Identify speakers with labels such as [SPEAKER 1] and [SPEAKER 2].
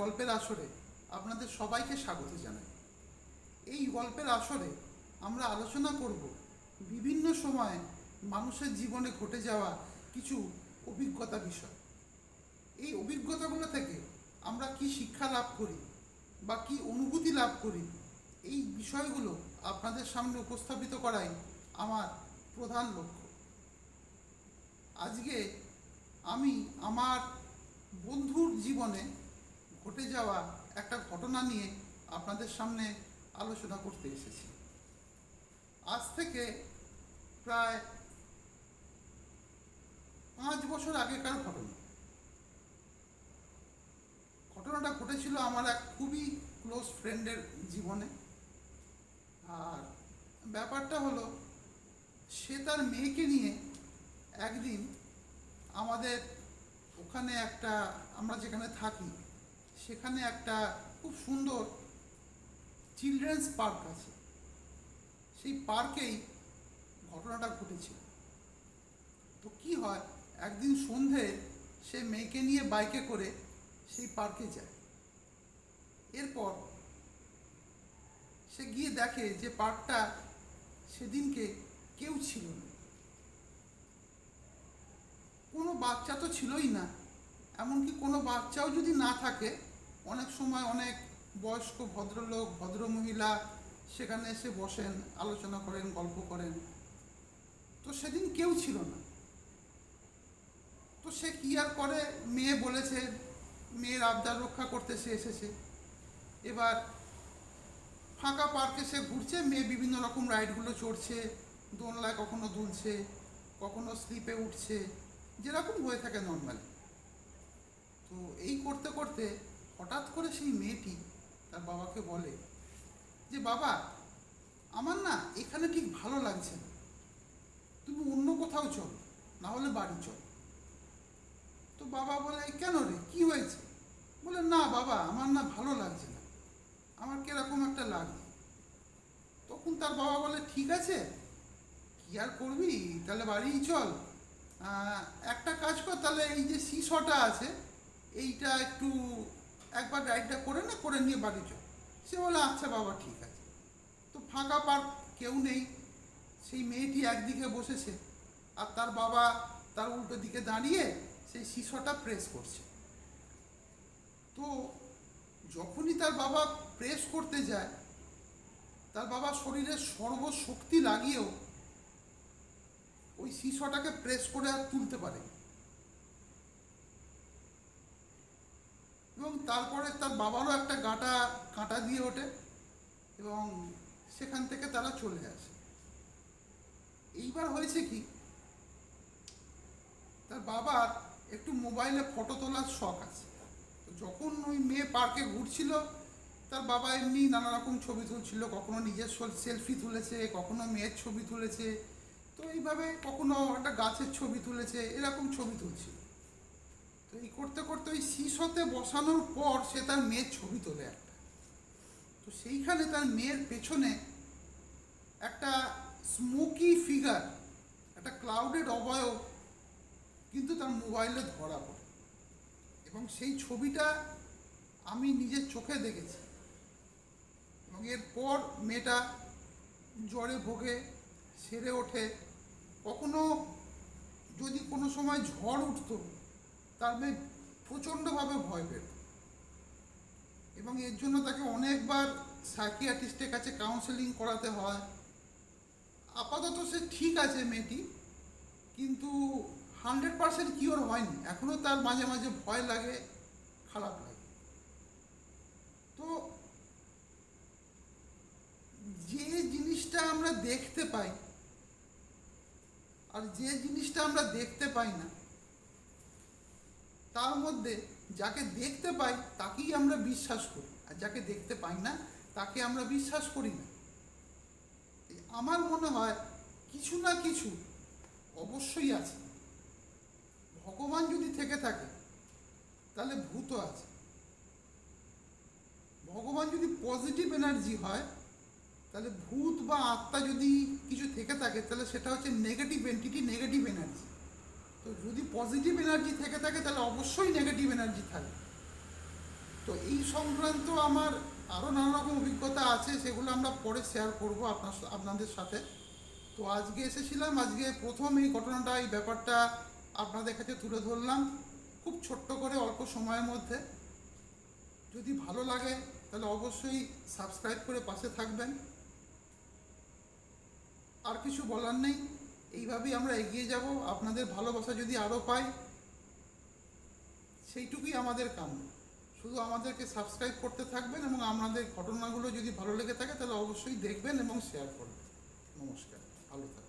[SPEAKER 1] গল্পের আসরে আপনাদের সবাইকে স্বাগত জানাই। এই গল্পের আসরে আমরা আলোচনা করব বিভিন্ন সময়ে মানুষের জীবনে ঘটে যাওয়া কিছু অভিজ্ঞতা বিষয়। এই অভিজ্ঞতাগুলো থেকে আমরা কি শিক্ষা লাভ করি বা কি অনুভূতি লাভ করি, এই বিষয়গুলো আপনাদের সামনে উপস্থাপিত করাই আমার প্রধান লক্ষ্য। আজকে আমি আমার বন্ধুর জীবনে ঘটে যাওয়া একটা ঘটনা নিয়ে আপনাদের সামনে আলোচনা করতে এসেছি। আজ থেকে প্রায় 5 বছর আগেকার ঘটনাটা ঘটেছিল আমার এক খুবই ক্লোজ ফ্রেন্ডের জীবনে। আর ব্যাপারটা হলো, সে তার মেয়েকে নিয়ে একদিন আমাদের ওখানে আমরা যেখানে থাকি সেখানে একটা খুব সুন্দর চিলড্রেন্স পার্ক আছে, সেই পার্কেই ঘটনাটা ঘটেছিল। তো কি হয়, একদিন সন্ধে সে মেয়েকে নিয়ে বাইকে করে সেই পার্কে যায়। এরপর সে গিয়ে দেখে যে পার্কটা সেদিনকে কেউ ছিল না, কোনো বাচ্চা তো ছিলই না। এমনকি কোনো বাচ্চাও যদি না থাকে, অনেক সময় অনেক বয়স্ক ভদ্রলোক ভদ্রমহিলা সেখানে এসে বসেন, আলোচনা করেন, গল্প করেন। তো সেদিন কেউ ছিল না। তো সে কি আর করে, মেয়ে বলেছে, মেয়ের আবদার রক্ষা করতে সে এসেছে। এবার ফাঁকা পার্কে সে ঘুরছে, মেয়ে বিভিন্ন রকম রাইডগুলো চড়ছে, দোলনায় কখনো দুলছে, কখনো স্লিপে উঠছে, যেরকম হয়ে থাকে নর্মালি। তো এই করতে করতে হঠাৎ করে সেই মেয়েটি তার বাবাকে বলে যে, বাবা, আমার না এখানে ঠিক ভালো লাগছে না, তুমি অন্য কোথাও চলো, না হলে বাড়ি চল। তো বাবা বলে, কেন রে, কি হয়েছে? বলে, না বাবা, আমার না ভালো লাগছে না, আমার কিরকম একটা লাগছে। তখন তার বাবা বলে, ঠিক আছে, কি আর করবি, তাহলে বাড়িই চল। একটা কাজ কর, তাহলে এই যে সিসটা আছে এইটা একটু একবার রাইডটা করে না, করে নিয়ে বাড়ি চল। সে বলে, আচ্ছা বাবা, ঠিক আছে। তো ফাঁকা পার্ক, কেউ নেই, সেই মেয়েটি একদিকে বসেছে আর তার বাবা তার উল্টো দিকে দাঁড়িয়ে সেই সিসটা প্রেস করছে। তো যখনই তার বাবা প্রেস করতে যায়, তার বাবা শরীরের সর্বশক্তি লাগিয়েও ওই সিসটাকে প্রেস করে আর তুলতে পারে। এবং তারপরে তার বাবারও একটা কাঁটা দিয়ে ওঠে এবং সেখান থেকে তারা চলে আসে। এইবার হয়েছে কি, তার বাবার একটু মোবাইলে ফটো তোলার শখ আছে। তো যখন ওই মেয়ে পার্কে ঘুরছিল, তার বাবা এমনি নানা রকম ছবি তুলছিল, কখনো নিজের সেলফি তুলেছে, কখনো মেয়ের ছবি তুলেছে, তো এইভাবে কখনো একটা গাছের ছবি তুলেছে, এরকম ছবি তুলছিল। তো এই করতে করতে ওই সিসতে বসানোর পর সে তার মেয়ের ছবি তোলে একটা। তো সেইখানে তার মেয়ের পেছনে একটা স্মোকি ফিগার, একটা ক্লাউডেড অবয়ব কিন্তু তার মোবাইলে ধরা পড়ে। এবং সেই ছবিটা আমি নিজের চোখে দেখেছি। এবং এরপর মেয়েটা জ্বরে ভোগে, সেরে ওঠে। কখনো যদি কোনো সময় ঝড় উঠত, তার মেয়ে প্রচণ্ডভাবে ভয় পেত এবং এর জন্য তাকে অনেকবার সাইকিয়াট্রিস্টের কাছে কাউন্সেলিং করাতে হয়। আপাতত সে ঠিক আছে মেয়েটি, কিন্তু 100% কিওর হয়নি, এখনও তার মাঝে মাঝে ভয় লাগে, খারাপ লাগে। তো যে জিনিসটা আমরা দেখতে পাই আর যে জিনিসটা আমরা দেখতে পাই না, তার মধ্যে যাকে দেখতে পাই তাকেই আমরা বিশ্বাস করি, আর যাকে দেখতে পাই না তাকে আমরা বিশ্বাস করি না। আমার মনে হয় কিছু না কিছু অবশ্যই আছে। ভগবান যদি থেকে থাকে তাহলে ভূতও আছে। ভগবান যদি পজিটিভ এনার্জি হয়, তাহলে ভূত বা আত্মা যদি কিছু থেকে থাকে, তাহলে সেটা হচ্ছে নেগেটিভ এন্টিটি, নেগেটিভ এনার্জি। তো যদি পজিটিভ এনার্জি থেকে থাকে, তাহলে অবশ্যই নেগেটিভ এনার্জি থাকবে। তো এই সংক্রান্ত আমার আরও নানা রকম অভিজ্ঞতা আছে, সেগুলো আমরা পরে শেয়ার করব আপনাদের সাথে। তো আজকে এসেছিলাম, আজকে প্রথম এই ঘটনাটা, এই ব্যাপারটা আপনাদের কাছে তুলে ধরলাম খুব ছোট্ট করে, অল্প সময়ের মধ্যে। যদি ভালো লাগে তাহলে অবশ্যই সাবস্ক্রাইব করে পাশে থাকবেন। আর কিছু বলার নেই, এইভাবেই আমরা এগিয়ে যাব। আপনাদের ভালোবাসা যদি আরও পাই, সেইটুকুই আমাদের কাম্য। শুধু আমাদেরকে সাবস্ক্রাইব করতে থাকবেন এবং আমাদের ঘটনাগুলো যদি ভালো লেগে থাকে তাহলে অবশ্যই দেখবেন এবং শেয়ার করবেন। নমস্কার, ভালো থাকবেন।